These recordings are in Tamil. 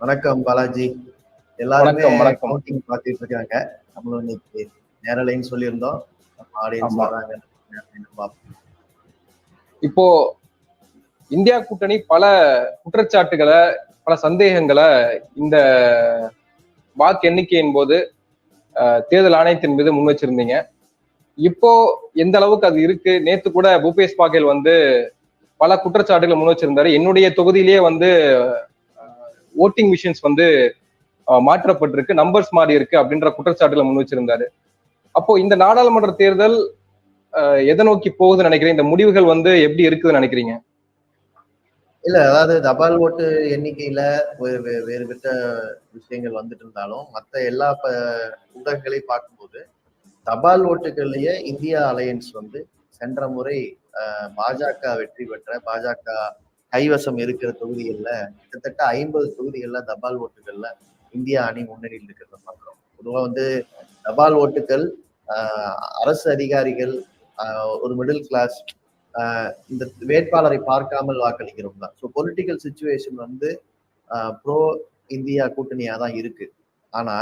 வணக்கம் பாலாஜி. எல்லாருமே கவுண்டிங் பார்த்துட்டு இருக்காங்க. நம்மளும் இன்னைக்கு நேரலைன்னு சொல்லியிருந்தோம். நம்ம ஆடியன்ஸ் வராங்க. இப்போ இந்தியா கூட்டணி பல குற்றச்சாட்டுகளை, பல சந்தேகங்களை இந்த வாக்கு எண்ணிக்கையின் போது தேர்தல் ஆணையத்தின் மீது முன் வச்சிருந்தீங்க. இப்போ எந்த அளவுக்கு அது இருக்கு? நேத்து கூட பூபேஷ் பாகேல் பல குற்றச்சாட்டுகளை முன் வச்சிருந்தாரு. என்னுடைய தொகுதியிலேயே ஓட்டிங் மிஷின்ஸ் மாற்றப்பட்டிருக்கு, நம்பர்ஸ் மாறி இருக்கு அப்படின்ற குற்றச்சாட்டுகளை முன் வச்சிருந்தாரு. அப்போ இந்த நாடாளுமன்ற தேர்தல் எதை நோக்கி போகுதுன்னு நினைக்கிறீங்க? இந்த முடிவுகள் எப்படி இருக்குதுன்னு நினைக்கிறீங்க? இல்ல, அதாவது தபால் ஓட்டு எண்ணிக்கையில வேறுபட்ட விஷயங்கள் வந்துட்டு இருந்தாலும் மற்ற எல்லா ஊடகங்களையும் பார்க்கும்போது தபால் ஓட்டுகள்லயே இந்தியா அலையன்ஸ் சென்ற முறை பாஜக வெற்றி பெற்ற, பாஜக கைவசம் இருக்கிற தொகுதிகள்ல கிட்டத்தட்ட 50 தொகுதிகள்ல தபால் ஓட்டுகள்ல இந்தியா அணி முன்னணியில் இருக்கிறத பார்க்கிறோம். பொதுவா தபால் ஓட்டுகள் அரசு அதிகாரிகள், ஒரு மிடில் கிளாஸ், இந்த வேட்பாளரை பார்க்காமல் வாக்களிக்கிறோம் தான். So political situation bro India கூட்டணியா தான் இருக்கு. ஆனா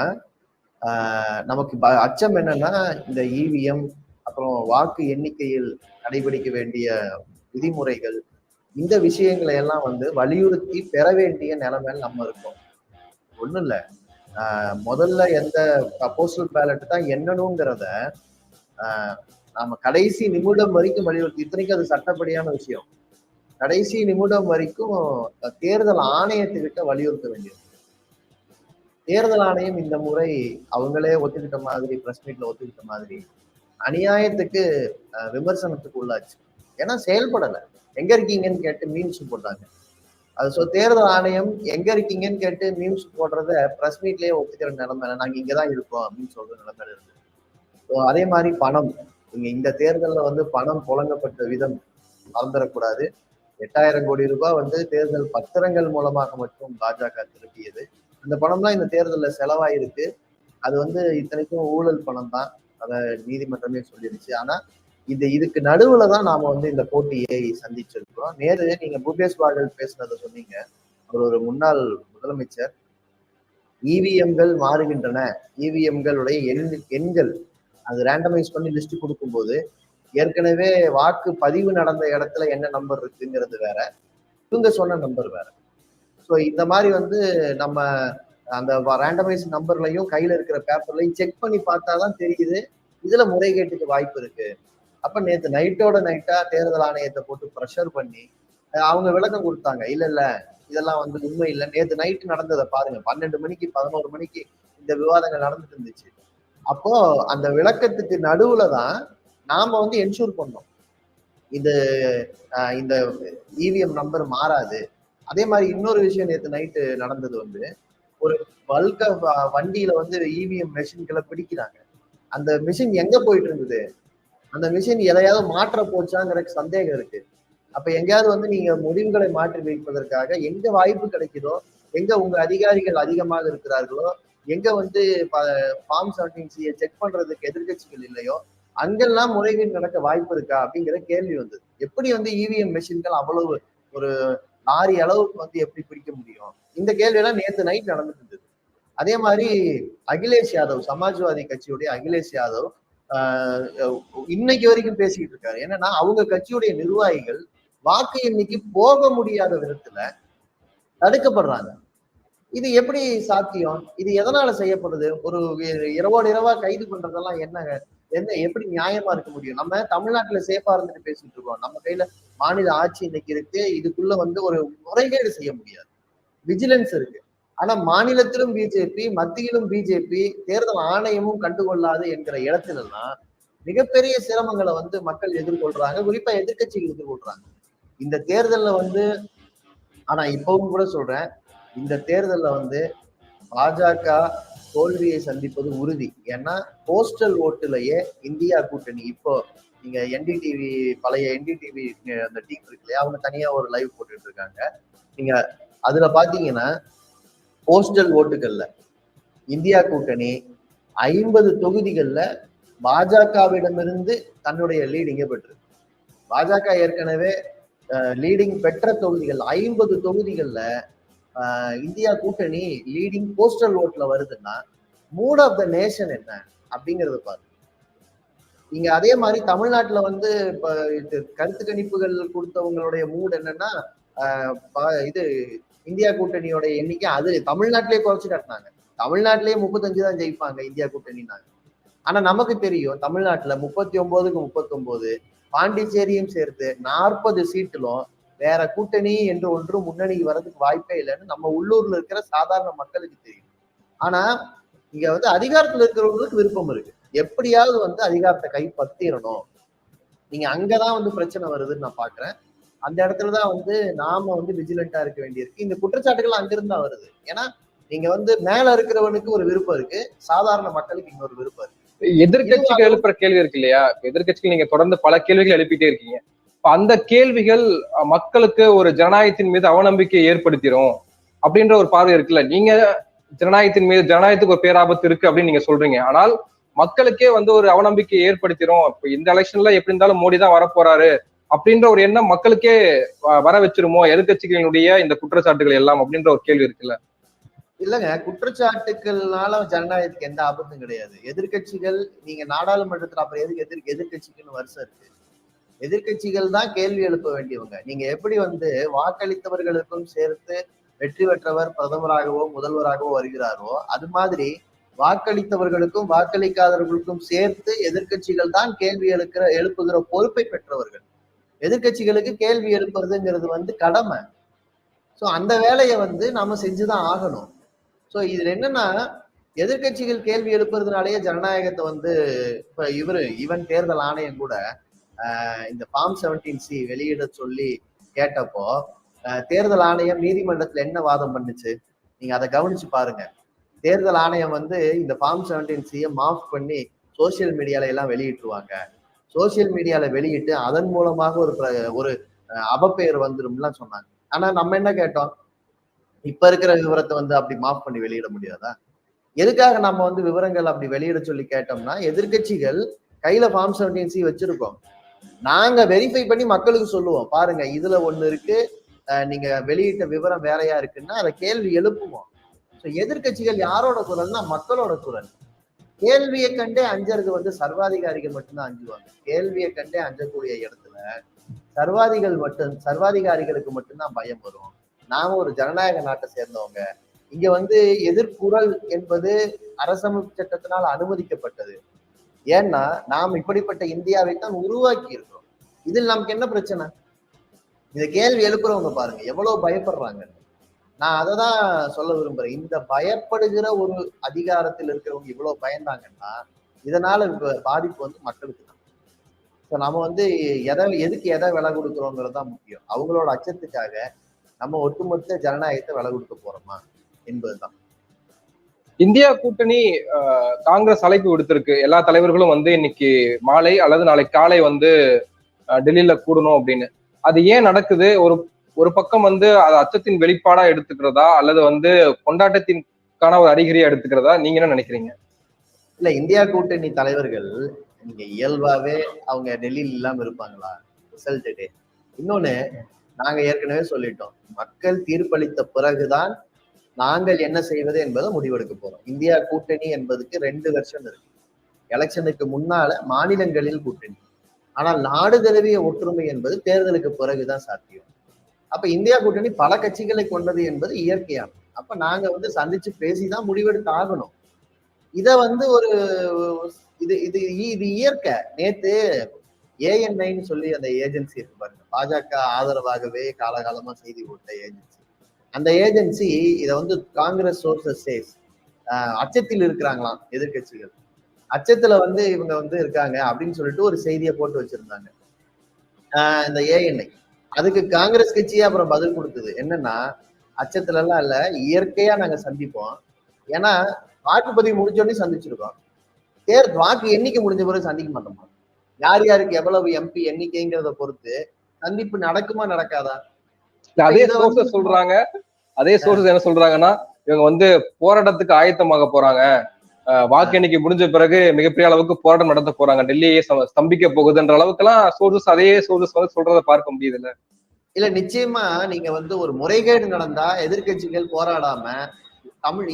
நமக்கு அச்சம் என்னன்னா, இந்த இவிஎம் அப்புறம் வாக்கு எண்ணிக்கையில் கடைபிடிக்க வேண்டிய விதிமுறைகள், இந்த விஷயங்களை எல்லாம் வலியுறுத்தி பெற வேண்டிய நிலைமையில் நம்ம இருக்கோம். ஒண்ணும் இல்ல, முதல்ல எந்த போஸ்டல் பேலட் தான் எண்ணணுங்கிறத நாம கடைசி நிமிடம் வரைக்கும் வலியுறுத்தி, இத்தனைக்கும் அது சட்டப்படியான விஷயம், கடைசி நிமிடம் வரைக்கும் தேர்தல் ஆணையத்துக்கிட்ட வலியுறுத்த வேண்டியது. தேர்தல் ஆணையம் இந்த முறை அவங்களே ஒத்துக்கிட்ட மாதிரி, பிரஸ் மீட்ல ஒத்துக்கிட்ட மாதிரி அநியாயத்துக்கு விமர்சனத்துக்கு உள்ளாச்சு. ஏன்னா செயல்படல. எங்க இருக்கீங்கன்னு கேட்டு மீம்ஸ் போட்டாங்க. அது தேர்தல் ஆணையம் எங்க இருக்கீங்கன்னு கேட்டு மீம்ஸ் போடுறத பிரஸ் மீட்லயே ஒத்துக்கிற நிலைமையில, நாங்க இங்கதான் இருக்கோம் அப்படின்னு சொல்ற நிலைமையில இருக்கு. அதே மாதிரி பணம், இந்த தேர்தல்ல பணம் புழங்கப்பட்ட விதம் மறந்துடக்கூடாது. 8000 கோடி ரூபாய் தேர்தல் பத்திரங்கள் மூலமாக மட்டும் பாஜக திருப்பியது. அந்த பணம்லாம் இந்த தேர்தலில் செலவாயிருக்கு. அது இத்தனைக்கும் ஊழல் பணம் தான், அதை நீதிமன்றமே சொல்லிடுச்சு. ஆனா இதுக்கு நடுவுல தான் நாம இந்த போட்டியை சந்திச்சிருக்கிறோம். நேரு நீங்க பூபேஷ் பாகல் பேசுனதை சொன்னீங்க. அவர் ஒரு முன்னாள் முதலமைச்சர். இவிஎம்கள் மாறுகின்றன, இவிஎம்களுடைய எண்கள் அது ரேண்டமைஸ் பண்ணி லிஸ்ட் கொடுக்கும்போது ஏற்கனவே வாக்கு பதிவு நடந்த இடத்துல என்ன நம்பர் இருக்குங்கிறது வேற, இவங்க சொன்ன நம்பர் வேற. ஸோ இந்த மாதிரி நம்ம அந்த ரேண்டமைஸ் நம்பர்லையும் கையில இருக்கிற பேப்பர்லையும் செக் பண்ணி பார்த்தாதான் தெரியுது இதுல முறைகேட்டுக்கு வாய்ப்பு இருக்கு. அப்ப நேற்று நைட்டோட நைட்டா தேர்தல் ஆணையத்தை போட்டு ப்ரெஷர் பண்ணி அவங்க விளக்கம் கொடுத்தாங்க. இல்ல இதெல்லாம் உண்மை இல்லை. நேற்று நைட்டு நடந்ததை பாருங்க, 12 மணிக்கு 11 மணிக்கு இந்த விவாதங்கள் நடந்துட்டு இருந்துச்சு. அப்போ அந்த விளக்கத்துக்கு நடுவுல தான் நாம என்ஷூர் பண்ணோம் இது இந்த இவிஎம் நம்பர் மாறாது. அதே மாதிரி இன்னொரு விஷயம் நேற்று நைட்டு நடந்தது, ஒரு பல்க வண்டியில இவிஎம் மெஷின்களை பிடிக்கிறாங்க. அந்த மிஷின் எங்க போயிட்டு இருந்தது? அந்த மிஷின் எதையாவது மாற்ற போச்சாங்கிற சந்தேகம் இருக்கு. அப்ப எங்கேயாவது நீங்க முடிவுகளை மாற்றி வைப்பதற்காக எங்க வாய்ப்பு கிடைக்குதோ, எங்க உங்க அதிகாரிகள் அதிகமாக இருக்கிறார்களோ, எங்க ஃபார்ம் 17C செக் பண்றதுக்கு எதிர்கட்சிகள் இல்லையோ, அங்கெல்லாம் முறைகேடு நடக்க வாய்ப்பு இருக்கா அப்படிங்கிற கேள்வி வந்தது. எப்படி இவிஎம் மெஷின்கள் அவ்வளவு ஒரு லாரி அளவுக்கு எப்படி பிடிக்க முடியும்? இந்த கேள்வியெல்லாம் நேற்று நைட் நடந்துட்டு இருந்தது. அதே மாதிரி அகிலேஷ் யாதவ், சமாஜ்வாதி கட்சியுடைய அகிலேஷ் யாதவ் இன்னைக்கு வரைக்கும் பேசிக்கிட்டு இருக்காரு. என்னன்னா, அவங்க கட்சியுடைய நிர்வாகிகள் வாக்கு எண்ணிக்கை போக முடியாத விதத்துல தடுக்கப்படுறாங்க. இது எப்படி சாத்தியம்? இது எதனால செய்யப்படுது? ஒரு இரவோடு இரவா கைது பண்றதெல்லாம் என்ன எப்படி நியாயமா இருக்க முடியும்? நம்ம தமிழ்நாட்டுல சேஃபா இருந்துட்டு பேசிட்டு இருக்கோம். நம்ம கையில மாநில ஆட்சி இன்னைக்கு இருக்கு. இதுக்குள்ள ஒரு முறைகேடு செய்ய முடியாது, விஜிலன்ஸ் இருக்கு. ஆனா மாநிலத்திலும் பிஜேபி, மத்தியிலும் பிஜேபி, தேர்தல் ஆணையமும் கண்டுகொள்ளாது என்கிற இடத்துலலாம் மிகப்பெரிய சிரமங்களை மக்கள் எதிர்கொள்றாங்க, குறிப்பா எதிர்கட்சிகள் எதிர்கொள்றாங்க இந்த தேர்தல்ல. ஆனா இப்பவும் கூட சொல்றேன், இந்த தேர்தல்ல பாஜக தோல்வியை சந்திப்பது உறுதி. ஏன்னா போஸ்டல் ஓட்டுலயே இந்தியா கூட்டணி, இப்போ நீங்க என்டிடிவி, பழைய என்டிடிவி அந்த டீம் இருக்கு இல்லையா, அவங்க தனியா ஒரு லைவ் போட்டுட்டு இருக்காங்க. நீங்க அதுல பாத்தீங்கன்னா போஸ்டல் ஓட்டுகள்ல இந்தியா கூட்டணி 50 தொகுதிகள்ல பாஜகவிடமிருந்து தன்னுடைய லீடிங்கை பெற்று, பாஜக ஏற்கனவே லீடிங் பெற்ற தொகுதிகள் 50 தொகுதிகள்ல இந்தியா கூட்டணி லீடிங் போஸ்டல் ஓட்ல வருதுன்னா மூட் ஆஃப் த நேஷன் என்ன அப்படிங்கறது பாருங்க. நீங்க அதே மாதிரி தமிழ்நாட்டுல வந்து இப்ப கருத்து கணிப்புகள் கொடுத்தவங்களுடைய மூட் என்னன்னா இது இந்தியா கூட்டணியோட எண்ணிக்கை அது தமிழ்நாட்டிலேயே குறைச்சு காட்டினாங்க. தமிழ்நாட்டிலேயே 35 தான் ஜெயிப்பாங்க இந்தியா கூட்டணினாங்க. ஆனா நமக்கு தெரியும் தமிழ்நாட்டுல 39க்கு 39, பாண்டிச்சேரியும் சேர்த்து 40 சீட்டிலும் வேற கூட்டணி என்று ஒன்று முன்னணிக்கு வர்றதுக்கு வாய்ப்பே இல்லைன்னு நம்ம உள்ளூர்ல இருக்கிற சாதாரண மக்களுக்கு தெரியும். ஆனா இங்க வந்து அதிகாரத்துல இருக்கிறவங்களுக்கு விருப்பம் இருக்கு, எப்படியாவது வந்து அதிகாரத்தை கைப்பற்றிடணும். நீங்க அங்கதான் வந்து பிரச்சனை வருதுன்னு நான் பாக்குறேன். அந்த இடத்துலதான் வந்து நாம வந்து விஜிலண்டா இருக்க வேண்டியிருக்கு. இந்த குற்றச்சாட்டுகள் அங்கிருந்தா வருது. ஏன்னா நீங்க வந்து மேல இருக்கிறவனுக்கு ஒரு விருப்பம் இருக்கு, சாதாரண மக்களுக்கு இன்னொரு விருப்பம் இருக்கு. எதிர்கட்சிகள் எழுப்புற கேள்வி இருக்கு இல்லையா? எதிர்கட்சிகள் நீங்க தொடர்ந்து பல கேள்விகள் எழுப்பிட்டே இருக்கீங்க. அந்த கேள்விகள் மக்களுக்கு ஒரு ஜனநாயகத்தின் மீது அவநம்பிக்கையை ஏற்படுத்திடும் அப்படின்ற ஒரு பார்வை இருக்குல்ல. நீங்க ஜனநாயகத்தின் மீது ஜனநாயகத்துக்கு ஒரு பேராபத்து இருக்கு அப்படின்னு நீங்க சொல்றீங்க. ஆனால் மக்களுக்கே வந்து ஒரு அவநம்பிக்கையை ஏற்படுத்திடும். இப்ப இந்த எலெக்ஷன்ல எப்படி இருந்தாலும் மோடி தான் வரப்போறாரு அப்படின்ற ஒரு எண்ணம் மக்களுக்கே வர வச்சிருமோ எதிர்கட்சிகளினுடைய இந்த குற்றச்சாட்டுகள் எல்லாம் அப்படின்ற ஒரு கேள்வி இருக்குல்ல. இல்லங்க, குற்றச்சாட்டுகள்னால ஜனநாயகத்துக்கு எந்த ஆபத்தும் கிடையாது. எதிர்கட்சிகள் நீங்க நாடாளுமன்றத்துல அப்புறம் எதுக்கு எதிர்கட்சிக்குன்னு வருஷம் இருக்கு? எதிர்கட்சிகள் தான் கேள்வி எழுப்ப வேண்டியவங்க. நீங்க எப்படி வந்து வாக்களித்தவர்களுக்கும் சேர்த்து வெற்றி பெற்றவர் பிரதமராகவோ முதல்வராகவோ வருகிறாரோ, அது மாதிரி வாக்களித்தவர்களுக்கும் வாக்களிக்காதவர்களுக்கும் சேர்த்து எதிர்கட்சிகள் தான் கேள்வி எழுப்புகிற பொறுப்பை பெற்றவர்கள். எதிர்கட்சிகளுக்கு கேள்வி எழுப்புறதுங்கிறது வந்து கடமை. சோ அந்த வேலையை வந்து நாம செஞ்சுதான் ஆகணும். சோ இதுல என்னன்னா, எதிர்கட்சிகள் கேள்வி எழுப்புறதுனாலேயே ஜனநாயகத்தை வந்து இப்ப ஈவன் தேர்தல் ஆணையம் கூட இந்த ஃபார்ம் 17C வெளியிட சொல்லி கேட்டப்போ தேர்தல் ஆணையம் நீதிமன்றத்துல என்ன வாதம் பண்ணுச்சு? நீங்க அதை கவனிச்சு பாருங்க. தேர்தல் ஆணையம் வந்து இந்த ஃபார்ம் 17C மாஃப் பண்ணி சோசியல் மீடியால எல்லாம் வெளியிட்டுருவாங்க. சோசியல் மீடியால வெளியிட்டு அதன் மூலமாக ஒரு அவப்பெயர் வந்துரும்லாம் சொன்னாங்க. ஆனா நம்ம என்ன கேட்டோம்? இப்ப இருக்கிற விவரத்தை வந்து அப்படி மாஃப் பண்ணி வெளியிட முடியாதா? எதுக்காக நம்ம வந்து விவரங்கள் அப்படி வெளியிட சொல்லி கேட்டோம்னா, எதிர்கட்சிகள் கையில ஃபார்ம் 17C வச்சிருக்கோம், நாங்க வெரிஃபை பண்ணி மக்களுக்கு சொல்லுவோம், பாருங்க இதுல ஒண்ணு இருக்கு, நீங்க வெளியிட்ட விவரம் வேறையா இருக்குன்னா அதை கேள்வி எழுப்புவோம். எதிர்கட்சிகள் யாரோட குரல்னா மக்களோட குரல். கேள்வியை கண்டே அஞ்சறது வந்து சர்வாதிகாரிகள் மட்டும்தான் அஞ்சுவாங்க. கேள்வியை கண்டே அஞ்சக்கூடிய இடத்துல சர்வாதிகாரிகளுக்கு மட்டும்தான் பயம் வரும். நாம ஒரு ஜனநாயக நாட்டை சேர்ந்தவங்க. இங்க வந்து எதிர்குரல் என்பது அரசமைப்பு சட்டத்தினால் அனுமதிக்கப்பட்டது. ஏன்னா நாம் இப்படிப்பட்ட இந்தியாவை தான் உருவாக்கி இருக்கிறோம். இதில் நமக்கு என்ன பிரச்சனை? இந்த கேள்வி எழுப்புறவங்க பாருங்க எவ்வளவு பயப்படுறாங்க. நான் அதை தான் சொல்ல விரும்புறேன். இந்த பயப்படுகிற ஒரு அதிகாரத்தில் இருக்கிறவங்க இவ்வளவு பயந்தாங்கன்னா இதனால பாதிப்பு வந்து மக்களுக்கு தான். ஸோ நம்ம வந்து எதுக்கு எதை விலை கொடுக்குறோங்கிறது தான் முக்கியம். அவங்களோட அச்சத்துக்காக நம்ம ஒட்டுமொத்த ஜனநாயகத்தை விலை கொடுக்க போறோமா என்பதுதான். இந்தியா கூட்டணி காங்கிரஸ் அழைப்பு விடுத்திருக்கு. எல்லா தலைவர்களும் வந்து இன்னைக்கு மாலை அல்லது நாளைக்கு காலை வந்து டெல்லியில கூடணும் அப்படின்னு. அது ஏன் நடக்குது? ஒரு பக்கம் வந்து அது அச்சத்தின் வெளிப்பாடா எடுத்துக்கிறதா அல்லது வந்து கொண்டாட்டத்தின்கான ஒரு அறிகுறியா எடுத்துக்கிறதா? நீங்க என்ன நினைக்கிறீங்க? இல்ல, இந்தியா கூட்டணி தலைவர்கள் நீங்க இயல்பாவே அவங்க டெல்லியில இல்லாம இருப்பாங்களா? Result day. இன்னொன்னு நாங்க ஏற்கனவே சொல்லிட்டோம், மக்கள் தீர்ப்பளித்த பிறகுதான் நாங்கள் என்ன செய்வது என்பதை முடிவெடுக்க போறோம். இந்தியா கூட்டணி என்பதுக்கு 2 வெர்ஷன் இருக்கு. எலெக்ஷனுக்கு முன்னால மாநிலங்களில் கூட்டணி, ஆனால் நாடு தழுவிய ஒற்றுமை என்பது தேர்தலுக்கு பிறகுதான் சாத்தியம். அப்ப இந்தியா கூட்டணி பல கட்சிகளை கொண்டது என்பது இயற்கையானது. அப்ப நாங்க வந்து சந்திச்சு பேசிதான் முடிவெடுத்து ஆகணும். இத வந்து ஒரு இது இது இது இயற்கை. நேத்து ANIன்னு சொல்லி அந்த ஏஜென்சி இருக்கு பாருங்க, பாஜக ஆதரவாகவே காலகாலமா செய்தி போட்ட ஏஜென்சி. அந்த ஏஜென்சி இதை வந்து காங்கிரஸ் சோர்சஸ் சேஸ் அச்சத்தில் இருக்கிறாங்களாம் எதிர்கட்சிகள். அச்சத்துல வந்து இவங்க வந்து இருக்காங்க அப்படின்னு சொல்லிட்டு ஒரு செய்தியை போட்டு வச்சிருந்தாங்க இந்த ANI. அதுக்கு காங்கிரஸ் கட்சியே அப்புறம் பதில் கொடுத்தது என்னன்னா, அச்சத்துல எல்லாம் இல்ல, இயற்கையா நாங்க சந்திப்போம். ஏன்னா வாக்குப்பதிவு முடிஞ்சோடனே சந்திச்சிருக்கோம். வாக்கு எண்ணிக்கை முடிஞ்ச பிறகு சந்திக்க மாட்டோமா? யார் யாருக்கு எவ்வளவு MP எண்ணிக்கைங்கிறத பொறுத்து சந்திப்பு நடக்குமா நடக்காதா? அதே சோர்சஸ் சொல்றாங்க. அதே சோர்சஸ் என்ன சொல்றாங்கன்னா, இவங்க வந்து போராட்டத்துக்கு ஆயத்தமாக போறாங்க, வாக்கு எண்ணிக்கை முடிஞ்ச பிறகு மிகப்பெரிய அளவுக்கு போராட்டம் நடத்த போறாங்க, டெல்லியே ஸ்தம்பிக்க போகுதுன்ற அளவுக்கு எல்லாம் சோர்சஸ் அதே சோர்சஸ் வந்து சொல்றதை பார்க்க முடியுது இல்ல? இல்ல நிச்சயமா நீங்க வந்து ஒரு முறைகேடு நடந்தா எதிர்க்கட்சிகள் போராடாம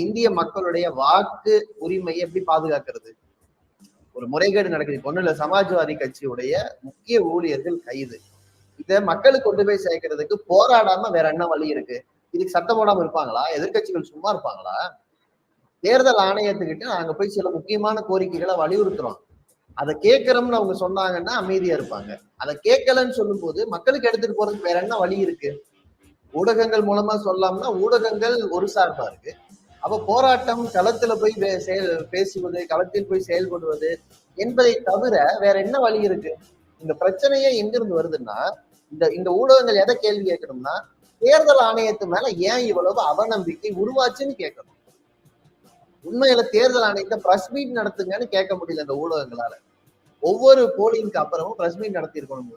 இந்திய மக்களுடைய வாக்கு உரிமையை எப்படி பாதுகாக்கிறது? ஒரு முறைகேடு நடக்குது. இப்ப ஒண்ணும் இல்ல, சமாஜ்வாதி கட்சியுடைய முக்கிய ஊழியர்கள் கைது. இத மக்களுக்கு கொண்டு போய் சேர்க்கறதுக்கு போராடாம வேற என்ன வழி இருக்கு? இதுக்கு சட்டம் போடாம இருப்பாங்களா? எதிர்க்கட்சிகள் சும்மா இருப்பாங்களா? தேர்தல் ஆணையத்துக்கிட்ட நாங்க போய் சில முக்கியமான கோரிக்கைகளை வலியுறுத்துறோம். அதை கேட்கிறோம்னு அவங்க சொன்னாங்கன்னா அமைதியா இருப்பாங்க. அதை கேட்கலன்னு சொல்லும் போது மக்களுக்கு எடுத்துட்டு போறதுக்கு வேற என்ன வழி இருக்கு? ஊடகங்கள் மூலமா சொல்லாம்னா ஊடகங்கள் ஒரு சார்பா இருக்கு. அப்ப போராட்டம், களத்துல போய் பேசுவது, களத்தில் போய் செயல்படுவது என்பதை தவிர வேற என்ன வழி இருக்கு? இந்த பிரச்சனையே எங்கிருந்து வருதுன்னா, இந்த இந்த ஊடகங்கள் எதை கேள்வி கேட்கணும்னா, தேர்தல் ஆணையத்து மேல ஏன் இவ்வளவு அவநம்பிக்கை உருவாச்சுன்னு கேட்கணும். உண்மையில தேர்தல் ஆணையத்தை பிரஸ் மீட் நடத்துங்கன்னு கேட்க முடியல இந்த ஊடகங்களால. ஒவ்வொரு போலிங்க்கு அப்புறமும் பிரஸ் மீட் நடத்தி இருக்கணும்.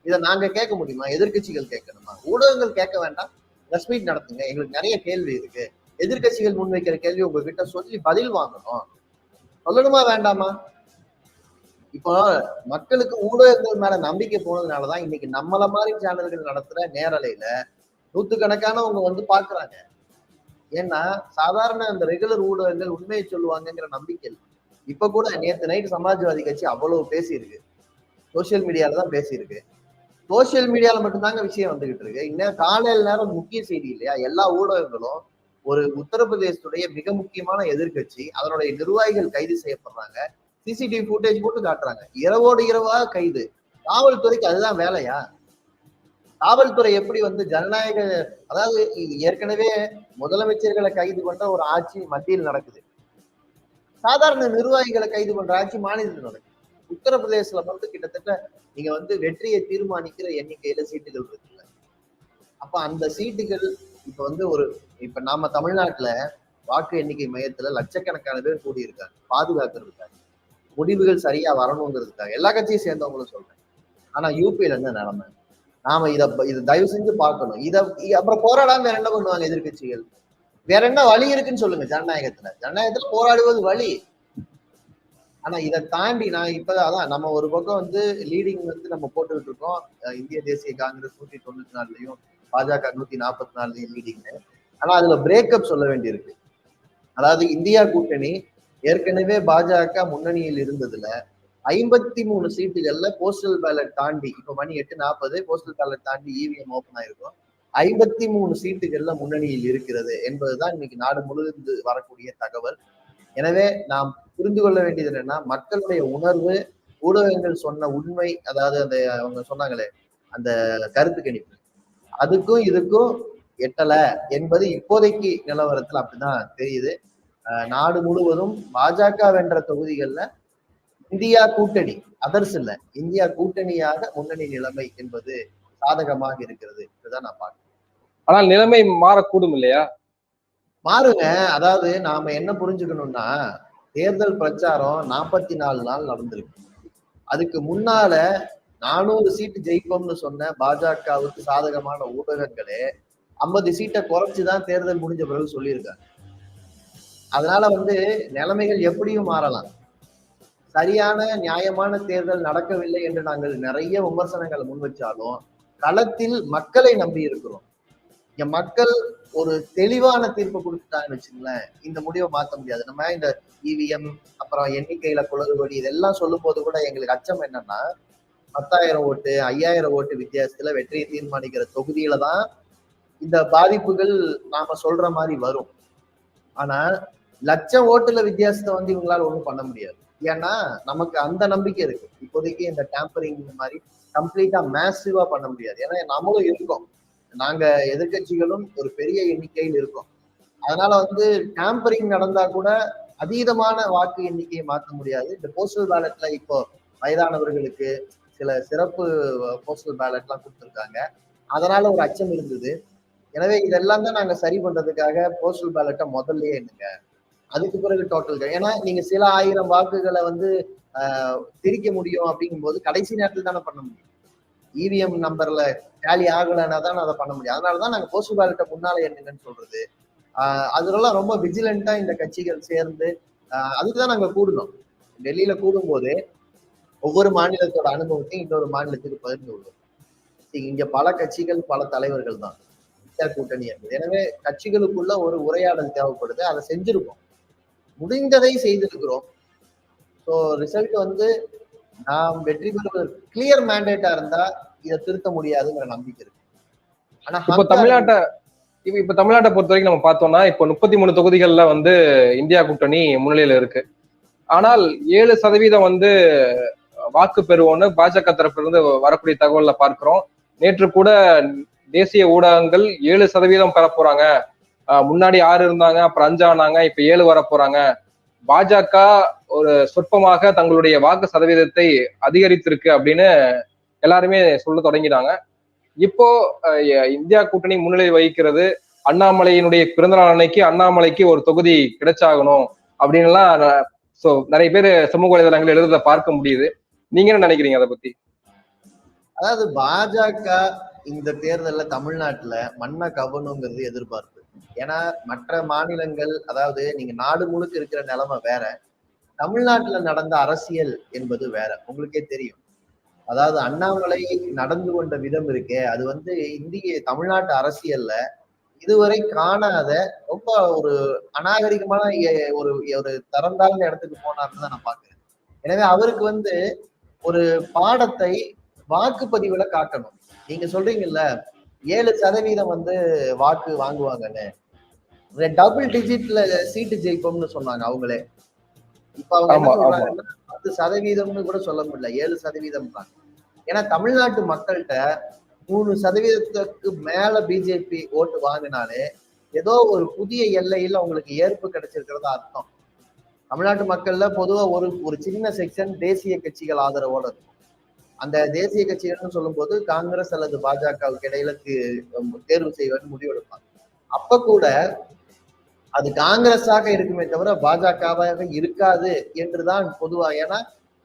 இதை நாங்க கேட்க முடியுமா? எதிர்கட்சிகள் கேட்கணுமா? ஊடகங்கள் கேட்க வேண்டாம், பிரஸ் மீட் நடத்துங்க, எங்களுக்கு நிறைய கேள்வி இருக்கு. எதிர்கட்சிகள் முன்வைக்கிற கேள்வி உங்ககிட்ட சொல்லி பதில் வாங்கணும். சொல்லணுமா வேண்டாமா? இப்போ மக்களுக்கு ஊடகங்கள் மேல நம்பிக்கை போனதுனாலதான் இன்னைக்கு நம்மள மாதிரி சேனல்கள் நடத்துற நேரலையில நூத்துக்கணக்கானவங்க வந்து பாக்குறாங்க. ஏன்னா சாதாரண அந்த ரெகுலர் ஊடகங்கள் உண்மையை சொல்லுவாங்கங்கிற நம்பிக்கை இல்லை. இப்ப கூட நேத்து நைட் சமாஜ்வாதி கட்சி அவ்வளவு பேசியிருக்கு, சோசியல் மீடியால தான் பேசியிருக்கு. சோசியல் மீடியால மட்டும்தாங்க விஷயம் வந்துகிட்டு இருக்கு. இன்னும் காலையில நேரம் முக்கிய செய்தி இல்லையா? எல்லா ஊடகங்களும் ஒரு உத்தரப்பிரதேசத்துடைய மிக முக்கியமான எதிர்கட்சி, அதனுடைய நிர்வாகிகள் கைது செய்யப்படுறாங்க, சிசிடிவி ஃபுட்டேஜ் போட்டு காட்டுறாங்க. இரவோடு இரவா கைது. காவல்துறைக்கு அதுதான் வேலையா? காவல்துறை எப்படி வந்து ஜனநாயக, அதாவது ஏற்கனவே முதலமைச்சர்களை கைது பண்ற ஒரு ஆட்சி மத்தியில் நடக்குது, சாதாரண நிர்வாகிகளை கைது பண்ற ஆட்சி மாநிலத்தில் நடக்குது. உத்தரப்பிரதேசல மட்டும் கிட்டத்தட்ட நீங்க வந்து வெற்றியை தீர்மானிக்கிற எண்ணிக்கையில சீட்டுகள் இருக்குல்ல. அப்ப அந்த சீட்டுகள் இப்ப வந்து இப்ப நாம தமிழ்நாட்டுல வாக்கு எண்ணிக்கை மையத்துல லட்சக்கணக்கான பேர் கூடியிருக்காங்க பாதுகாக்கிறதுக்காக, முடிவுகள் சரியா வரணுங்கிறதுக்காக. எல்லா கட்சியும் சேர்ந்தவங்களும் சொல்றேன். ஆனா யூபியில என்ன நிலைமை? நாம இத தயவு செஞ்சு பார்க்கணும். அப்புறம் போராடாம வேற என்ன பண்ணுவாங்க எதிர்கட்சிகள்? வேற என்ன வழி இருக்குன்னு சொல்லுங்க. ஜனநாயகத்துல போராடுவது வழி. ஆனா இதை தாண்டி நான் இப்பதான் நம்ம ஒரு பக்கம் வந்து லீடிங் வந்து நம்ம போட்டுக்கிட்டு இருக்கோம். இந்திய தேசிய காங்கிரஸ் 194லயும் பாஜக 144லயும் லீடிங். ஆனா அதுல பிரேக்கப் சொல்ல வேண்டியிருக்கு. அதாவது இந்தியா கூட்டணி ஏற்கனவே பாஜக முன்னணியில் இருந்ததுல 53 சீட்டுகள்ல போஸ்டல் பேலட் தாண்டி, இப்ப மணி 8:40, போஸ்டல் பேலட் தாண்டி இவிஎம் ஓபன் ஆயிருக்கும். 53 சீட்டுகள்ல முன்னணியில் இருக்கிறது என்பதுதான் இன்னைக்கு நாடு முழுவதும் வரக்கூடிய தகவல். எனவே நாம் புரிந்து கொள்ள வேண்டியது என்னன்னா, மக்களுடைய உணர்வு, ஊடகங்கள் சொன்ன உண்மை, அதாவது அந்த அவங்க சொன்னாங்களே அந்த கருத்து கணிப்பு, அதுக்கும் இதுக்கும் எட்டல என்பது இப்போதைக்கு நிலவரத்துல அப்படிதான் தெரியுது. நாடு முழுவதும் பாஜக வென்ற தொகுதிகள்ல இந்தியா கூட்டணி, அதர்ஸ் இல்ல, இந்தியா கூட்டணியாக முன்னணி நிலைமை என்பது சாதகமாக இருக்கிறது இதுதான் நான் பார்க்கிறேன். ஆனால் நிலைமை மாறக்கூடும் இல்லையா? மாறுங்க. அதாவது நாம என்ன புரிஞ்சுக்கணும்னா, தேர்தல் பிரச்சாரம் 44 நாள் நடந்திருக்கு. அதுக்கு முன்னால 400 சீட்டு ஜெயிப்போம்னு சொன்ன பாஜகவுக்கு சாதகமான ஊடகங்களே 50 சீட்டை குறைச்சுதான் தேர்தல் முடிஞ்ச பிறகு சொல்லியிருக்காங்க. அதனால வந்து நிலைமைகள் எப்படியும் மாறலாம். சரியான நியாயமான தேர்தல் நடக்கவில்லை என்று நாங்கள் நிறைய விமர்சனங்களை முன்வச்சாலும் களத்தில் மக்களை நம்பி இருக்கிறோம். இங்க மக்கள் ஒரு தெளிவான தீர்ப்பு கொடுத்துட்டாங்கன்னு வச்சுங்களேன், இந்த முடிவை மாற்ற முடியாது. நம்ம இந்த இவிஎம் அப்புறம் எண்ணிக்கையில குளறுபடி இதெல்லாம் சொல்லும் போது கூட எங்களுக்கு அச்சம் என்னன்னா, 10,000 ஓட்டு 5,000 ஓட்டு வித்தியாசத்துல வெற்றியை தீர்மானிக்கிற தொகுதியில தான் இந்த பாதிப்புகள் நாம சொல்ற மாதிரி வரும். ஆனா லட்சம் ஓட்டுல வித்தியாசத்தை வந்து இவங்களால ஒண்ணும் பண்ண முடியாது. ஏன்னா நமக்கு அந்த நம்பிக்கை இருக்கு. இப்போதைக்கு இந்த டேம்பரிங் இந்த மாதிரி கம்ப்ளீட்டா மேசிவா பண்ண முடியாது. ஏன்னா நம்மளும் இருக்கோம், நாங்க எதிர்கட்சிகளும் ஒரு பெரிய எண்ணிக்கையில் இருக்கோம். அதனால வந்து டேம்பரிங் நடந்தா கூட அதீதமான வாக்கு எண்ணிக்கையை மாற்ற முடியாது. இந்த போஸ்டல் பேலட்ல இப்போ வயதானவர்களுக்கு சில சிறப்பு போஸ்டல் பேலட் எல்லாம் கொடுத்துருக்காங்க. அதனால ஒரு அச்சம் இருந்தது. எனவே இதெல்லாம் தான் நாங்க சரி பண்றதுக்காக போஸ்டல் பேலட்டை முதல்லயே எண்ணுங்க, அதுக்கு பிறகு டோட்டல். ஏன்னா நீங்க சில ஆயிரம் வாக்குகளை வந்து திரிக்க முடியும் அப்படிங்கும் போது கடைசி நேரத்தில் தானே பண்ண முடியும். இவிஎம் நம்பர்ல டேலி ஆகலைன்னா தான் அதை பண்ண முடியும். அதனாலதான் நாங்க போஸ்டல் பேலட்டை முன்னால எண்ணுங்கன்னு சொல்றது. அதுலலாம் ரொம்ப விஜிலண்டா இந்த கட்சிகள் சேர்ந்து அதுக்குதான் நாங்க கூடணும். டெல்லியில கூடும் போது ஒவ்வொரு மாநிலத்தோட அனுபவத்தையும் இன்னொரு மாநிலத்துக்கு பகிர்ந்து கொள்வோம். இங்க பல கட்சிகள் பல தலைவர்கள் தான் இந்தியா கூட்டணி என்பது. எனவே கட்சிகளுக்குள்ள ஒரு உரையாடல் தேவைப்படுது. அதை செஞ்சிருக்கோம், முடிந்ததை செய்திருக்கிறோம். ஸோ ரிசல்ட் வந்து நாம் வெற்றி பெறுவது கிளியர் மேண்டேட்டா இருந்தா இதை திருத்த முடியாதுங்கிற நம்பிக்கை இருக்கு. ஆனா இப்போ தமிழ்நாட்டை இப்ப தமிழ்நாட்டை பொறுத்த வரைக்கும் நம்ம பார்த்தோம்னா இப்போ 33 தொகுதிகள்ல வந்து இந்தியா கூட்டணி முன்னிலையில இருக்கு. ஆனால் 7% வந்து வாக்கு பெறுவோன்னு பாஜக தரப்புல இருந்து வரக்கூடிய தகவல்ல பார்க்கிறோம். நேற்று கூட தேசிய ஊடகங்கள் 7% பெற போறாங்க, முன்னாடி 6 இருந்தாங்க, அப்புறம் 5 ஆனாங்க, இப்ப 7 வர போறாங்க. பாஜக ஒரு சொற்பமாக தங்களுடைய வாக்கு சதவீதத்தை அதிகரித்திருக்கு அப்படின்னு எல்லாருமே சொல்ல தொடங்கிட்டாங்க. இப்போ இந்தியா கூட்டணி முன்னிலை வகிக்கிறது. அண்ணாமலையினுடைய பிறந்தநாள் அன்னைக்கு அண்ணாமலைக்கு ஒரு தொகுதி கிடைச்சாகணும் அப்படின்னு எல்லாம் நிறைய பேர் சமூக வலைதளங்கள் எழுதுறத பார்க்க முடியுது. நீங்க என்ன நினைக்கிறீங்க அதை பத்தி? அதாவது பாஜக இந்த தேர்தலில் தமிழ்நாட்டுல மண்ணை கவனுங்கிறது எதிர்பார்ப்பு. ஏன்னா மற்ற மாநிலங்கள், அதாவது நீங்க நாடு முழுக்க இருக்கிற நிலைமை வேற, தமிழ்நாட்டுல நடந்த அரசியல் என்பது வேற. உங்களுக்கே தெரியும். அதாவது அண்ணாமலை நடந்து கொண்ட விதம் இருக்கே, அது வந்து இந்திய தமிழ்நாட்டு அரசியல்ல இதுவரை காணாத ரொம்ப ஒரு அநாகரிகமான ஒரு ஒரு தரந்தாழ்ந்த இடத்துக்கு போனார்னு தான் நான் பாக்குறேன். எனவே அவருக்கு வந்து ஒரு பாடத்தை வாக்குப்பதிவுல காட்டணும். நீங்க சொல்றீங்கல்ல 7% வந்து வாக்கு வாங்குவாங்கன்னு, டபுள் டிஜிட்ல சீட்டு ஜெயிப்போம்னு சொன்னாங்க அவங்களே. இப்ப அவங்க என்ன சொல்றாங்கன்னா 10% கூட சொல்ல முடியல, 7% தான். ஏன்னா தமிழ்நாட்டு மக்கள்கிட்ட 3% மேல பிஜேபி ஓட்டு வாங்கினாலே ஏதோ ஒரு புதிய எல்லையில் அவங்களுக்கு ஏற்பு கிடைச்சிருக்கிறதா அர்த்தம். தமிழ்நாட்டு மக்கள்ல பொதுவா ஒரு சின்ன செக்ஷன் தேசிய கட்சிகள் ஆதரவோட இருக்கும். அந்த தேசிய கட்சிகள்னு சொல்லும் போது காங்கிரஸ் அல்லது பாஜகவுக்கு இடையில தேர்வு செய்வது முடிவெடுப்பாங்க. அப்ப கூட அது காங்கிரஸாக இருக்குமே தவிர பாஜகவாக இருக்காது என்றுதான் பொதுவா. ஏன்னா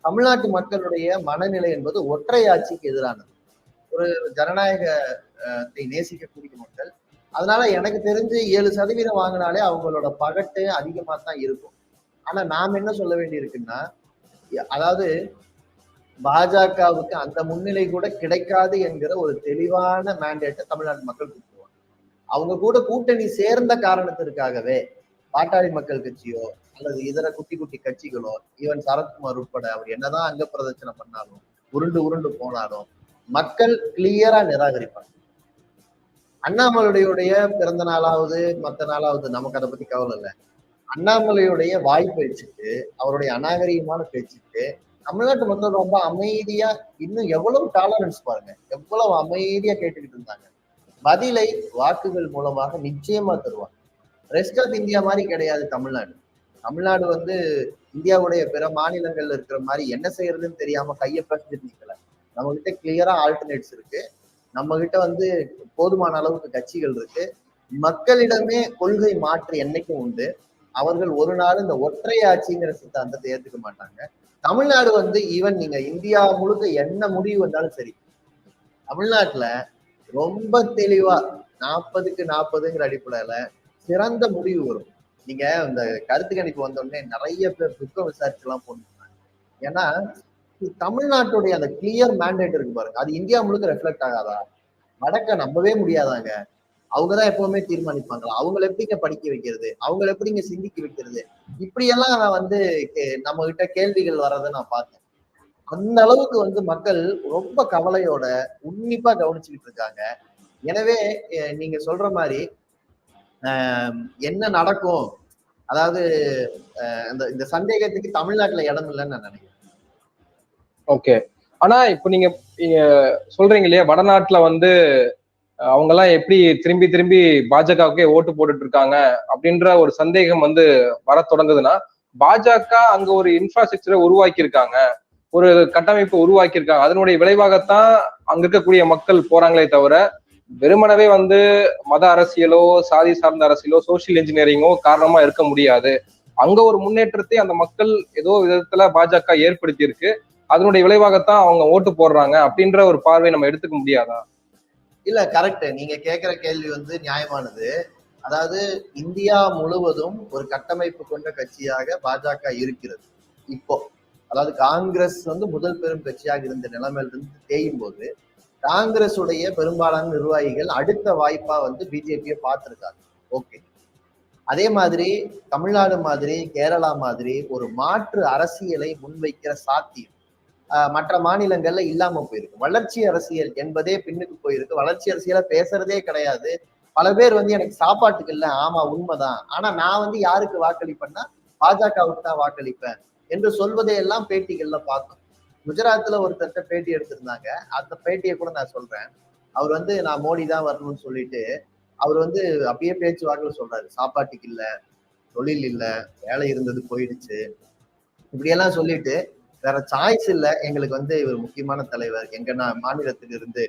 தமிழ்நாட்டு மக்களுடைய மனநிலை என்பது ஒற்றை ஆட்சிக்கு எதிரானது, ஒரு ஜனநாயகத்தை நேசிக்கக்கூடிய மக்கள். அதனால எனக்கு தெரிஞ்சு 7% வாங்கினாலே அவங்களோட பகட்டு அதிகமா தான் இருக்கும். ஆனா நாம் என்ன சொல்ல வேண்டி இருக்குன்னா, அதாவது பாஜகவுக்கு அந்த முன்னிலை கூட கிடைக்காது என்கிற ஒரு தெளிவான மேண்டேட்டை தமிழ்நாட்டு மக்கள் கொடுத்துருவாங்க. அவங்க கூட கூட்டணி சேர்ந்த காரணத்திற்காகவே பாட்டாளி மக்கள் கட்சியோ அல்லது இதர குட்டி குட்டி கட்சிகளோ, ஈவன் சரத்குமார் உட்பட அவர் என்னதான் அங்க பிரதட்சணை பண்ணாலும், உருண்டு உருண்டு போனாலும் மக்கள் கிளியரா நிராகரிப்பாங்க. அண்ணாமலையுடைய பிறந்த நாளாவது மற்ற நாளாவது நமக்கு அதை பத்தி கவலை இல்லை. அண்ணாமலையுடைய வாய் பேச்சுக்கு, அவருடைய அநாகரிகமான பேச்சுக்கு தமிழ்நாட்டு மக்கள் ரொம்ப அமைதியா, இன்னும் எவ்வளவு டாலரன்ஸ் பாருங்க, எவ்வளவு அமைதியா கேட்டுக்கிட்டு இருந்தாங்க. பதிலை வாக்குகள் மூலமாக நிச்சயமா தருவாங்க. ரெஸ்ட் ஆஃப் இந்தியா மாதிரி கிடையாது தமிழ்நாடு. தமிழ்நாடு வந்து இந்தியாவுடைய பிற மாநிலங்கள்ல இருக்கிற மாதிரி என்ன செய்யறதுன்னு தெரியாம கையை பிடிச்சிட்டு நிக்கல. நம்ம கிட்ட கிளியரா ஆல்டர்னேட்ஸ் இருக்கு. நம்ம கிட்ட வந்து போதுமான அளவுக்கு கட்சிகள் இருக்கு. மக்களிடமே கொள்கை மாற்று என்னைக்கும் உண்டு. அவர்கள் ஒரு நாள் இந்த ஒற்றை ஆட்சிங்கிற சித்தாந்தத்தை ஏத்துக்க மாட்டாங்க. தமிழ்நாடு வந்து ஈவன் நீங்க இந்தியா முழுக்க என்ன முடிவு வந்தாலும் சரி, தமிழ்நாட்டுல ரொம்ப தெளிவா 40க்கு 40ங்கிற அடிப்படையில சிறந்த முடிவு வரும். நீங்க இந்த கருத்து கணிப்பு வந்தோடனே நிறைய பேர் துக்கம் விசாரிச்சு எல்லாம் போனாங்க. ஏன்னா தமிழ்நாட்டுடைய அந்த கிளியர் மேண்டேட் இருக்கு பாருங்க, அது இந்தியா முழுக்க ரெஃப்ளெக்ட் ஆகாதா? வடக்க நம்பவே முடியாதாங்க. அவங்கதான் எப்பவுமே தீர்மானிப்பாங்களா? அவங்களை எப்படிங்க படிக்க வைக்கிறது, அவங்களை எப்படிங்க சிந்திக்க வைக்கிறது, இப்படியெல்லாம் நான் வந்து நம்ம கிட்ட கேள்விகள் வர்றதை நான் பார்த்தேன். அந்த அளவுக்கு வந்து மக்கள் ரொம்ப கவலையோட உன்னிப்பா கவனிச்சுக்கிட்டு இருக்காங்க. எனவே நீங்க சொல்ற மாதிரி என்ன நடக்கும், அதாவது இந்த சந்தேகத்துக்கு தமிழ்நாட்டுல இடம் இல்லைன்னு நான் நினைக்கிறேன். ஓகே. ஆனா இப்ப நீங்க சொல்றீங்க இல்லையா, வடநாட்டுல வந்து அவங்க எல்லாம் எப்படி திரும்பி திரும்பி பாஜகவுக்கே ஓட்டு போட்டுட்டு இருக்காங்க அப்படின்ற ஒரு சந்தேகம் வந்து வர தொடங்குதுன்னா, பாஜக அங்க ஒரு இன்ஃப்ராஸ்ட்ரக்சரை உருவாக்கி இருக்காங்க, ஒரு கட்டமைப்பு உருவாக்கி இருக்காங்க. அதனுடைய விளைவாகத்தான் அங்க இருக்கக்கூடிய மக்கள் போறாங்களே தவிர வெறுமனவே வந்து மத அரசியலோ சாதி சார்ந்த அரசியலோ சோசியல் இன்ஜினியரிங்கோ காரணமா இருக்க முடியாது. அங்க ஒரு முன்னேற்றத்தை அந்த மக்கள் ஏதோ விதத்துல பாஜக ஏற்படுத்தி இருக்கு, அதனுடைய விளைவாகத்தான் அவங்க ஓட்டு போடுறாங்க அப்படின்ற ஒரு பார்வை நம்ம எடுத்துக்க முடியாதா? இல்ல, கரெக்ட். நீங்க கேட்கிற கேள்வி வந்து நியாயமானது. அதாவது இந்தியா முழுவதும் ஒரு கட்டமைப்பு கொண்ட கட்சியாக பாஜக இருக்கிறது இப்போ. அதாவது காங்கிரஸ் வந்து முதல் பெரும் கட்சியாக இருந்த நிலைமையிலிருந்து தேயும் போது காங்கிரஸ் உடைய பெரும்பாலான நிர்வாகிகள் அடுத்த வாய்ப்பா வந்து பிஜேபியை பார்த்திருக்காங்க. ஓகே, அதே மாதிரி தமிழ்நாடு மாதிரி கேரளா மாதிரி ஒரு மாற்று அரசியலை முன்வைக்கிற சாத்தியம் மற்ற மாநிலங்கள்ல இல்லாம போயிருக்கு. வளர்ச்சி அரசியல் என்பதே பின்னுக்கு போயிருக்கு. வளர்ச்சி அரசியலை பேசுறதே கிடையாது. பல பேர் வந்து எனக்கு சாப்பாட்டுக்கு இல்லை, ஆமா உண்மைதான், ஆனா நான் வந்து யாருக்கு வாக்களிப்பேன்னா பாஜகவுக்கு தான் வாக்களிப்பேன் என்று சொல்வதை எல்லாம் பேட்டிகள்ல பார்த்தோம். குஜராத்ல ஒருத்தர்கிட்ட பேட்டி எடுத்திருந்தாங்க. அந்த பேட்டியை கூட நான் சொல்றேன். அவர் வந்து நான் மோடி தான் வரணும்னு சொல்லிட்டு அவர் வந்து அப்படியே பேச்சுவாக்கில் சொல்றாரு, சாப்பாட்டுக்கு இல்ல, தொழில் இல்ல, வேலை இருந்தது போயிடுச்சு, இப்படியெல்லாம் சொல்லிட்டு வேற சாய்ஸ் இல்ல, எங்களுக்கு வந்து இவர் முக்கியமான தலைவர், எங்க மாநிலத்தில் இருந்து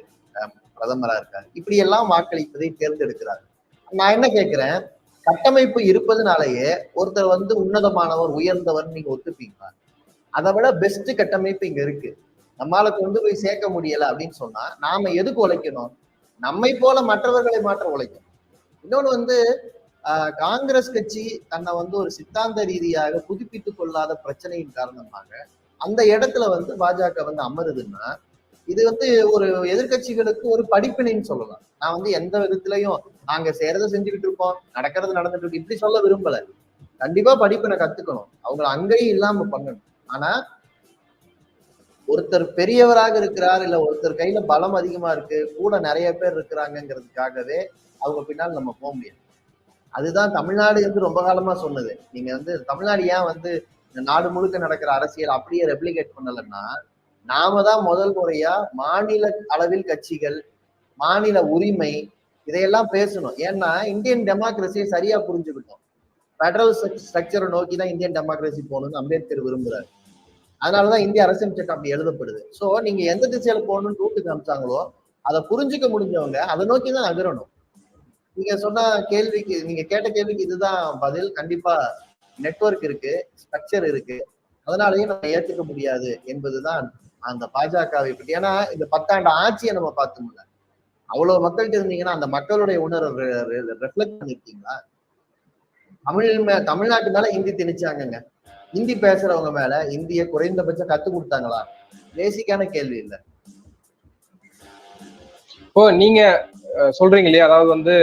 பிரதமரா இருக்காரு, இப்படி எல்லாம் வாக்களிப்பதை தேர்ந்தெடுக்கிறார். நான் என்ன கேட்கிறேன், கட்டமைப்பு இருப்பதுனாலேயே ஒருத்தர் வந்து உன்னதமானவர் உயர்ந்தவர் நீங்க ஒத்துப்பீங்களா? அதை விட பெஸ்ட் கட்டமைப்பு இங்க இருக்கு, நம்மால கொண்டு போய் சேர்க்க முடியல அப்படின்னு சொன்னா நாம எதுக்கு உழைக்கணும்? நம்மை போல மற்றவர்களை மாற்ற உழைக்கணும். இன்னொன்னு வந்து காங்கிரஸ் கட்சி தன்னை வந்து ஒரு சித்தாந்த ரீதியாக புதுப்பித்துக் கொள்ளாத பிரச்சனையின் காரணமாக அந்த இடத்துல வந்து பாஜக வந்து அமருதுன்னா இது வந்து ஒரு எதிர்கட்சிகளுக்கு ஒரு படிப்பினைன்னு சொல்லலாம். நான் வந்து எந்த விதத்திலையும் நாங்க செய்யறத செஞ்சுக்கிட்டு இருப்போம், நடக்கிறது நடந்துட்டு இருக்கு இப்படி சொல்ல விரும்பல. கண்டிப்பா படிப்பினை கத்துக்கணும், அவங்கள அங்கேயும் இல்லாம பண்ணணும். ஆனா ஒருத்தர் பெரியவராக இருக்கிறார், இல்ல ஒருத்தர் கையில பலம் அதிகமா இருக்கு, கூட நிறைய பேர் இருக்கிறாங்கிறதுக்காகவே அவங்க பின்னால் நம்ம போக முடியாது. அதுதான் தமிழ்நாடு வந்து ரொம்ப காலமா சொன்னது. நீங்க வந்து தமிழ்நாடு ஏன் வந்து இந்த நாடு முழுக்க நடக்கிற அரசியல் அப்படியே ரெப்ளிகேட் பண்ணலன்னா, நாம தான் முதல் முறையா மாநில அளவில் கட்சிகள், மாநில உரிமை இதையெல்லாம் பேசணும். ஏன்னா இந்தியன் டெமோக்ரஸியை சரியா புரிஞ்சுக்கிட்டோம். பெடரல் ஸ்ட்ரக்சரை நோக்கி தான் இந்தியன் டெமோக்ரஸி போகணும்னு அம்பேத்கர் விரும்புறாரு. அதனாலதான் இந்திய அரசியல் சட்டம் அப்படி எழுதப்படுது. சோ நீங்க எந்த திசையில போகணும்னு ரூட்டு காமிச்சாங்களோ அதை புரிஞ்சுக்க முடிஞ்சவங்க அதை நோக்கி தான் நகரணும். நீங்க சொன்ன கேள்விக்கு, நீங்க கேட்ட கேள்விக்கு இதுதான் பதில். கண்டிப்பா நெட்வொர்க் இருக்கு, ஸ்ட்ரக்சர் இருக்கு, அதனாலயும் நம்ம ஏத்துக்க முடியாது என்பதுதான் அந்த பாஜகவை பற்றி. ஏன்னா இந்த 10 ஆண்டு ஆட்சியை நம்ம பார்த்தோம்ல, அவ்வளவு மக்கள்கிட்ட இருந்தீங்கன்னா அந்த மக்களுடைய உணர்வு ரெஃப்ளெக்ட் பண்ணிருக்கீங்களா? தமிழ்நாட்டு மேல ஹிந்தி திணிச்சாங்கங்க, ஹிந்தி பேசுறவங்க மேல இந்திய குறைந்தபட்சம் கத்து கொடுத்தாங்களா? பேசிக்கான கேள்வி இல்லை. இப்போ நீங்க சொல்றீங்க இல்லையா, அதாவது வந்து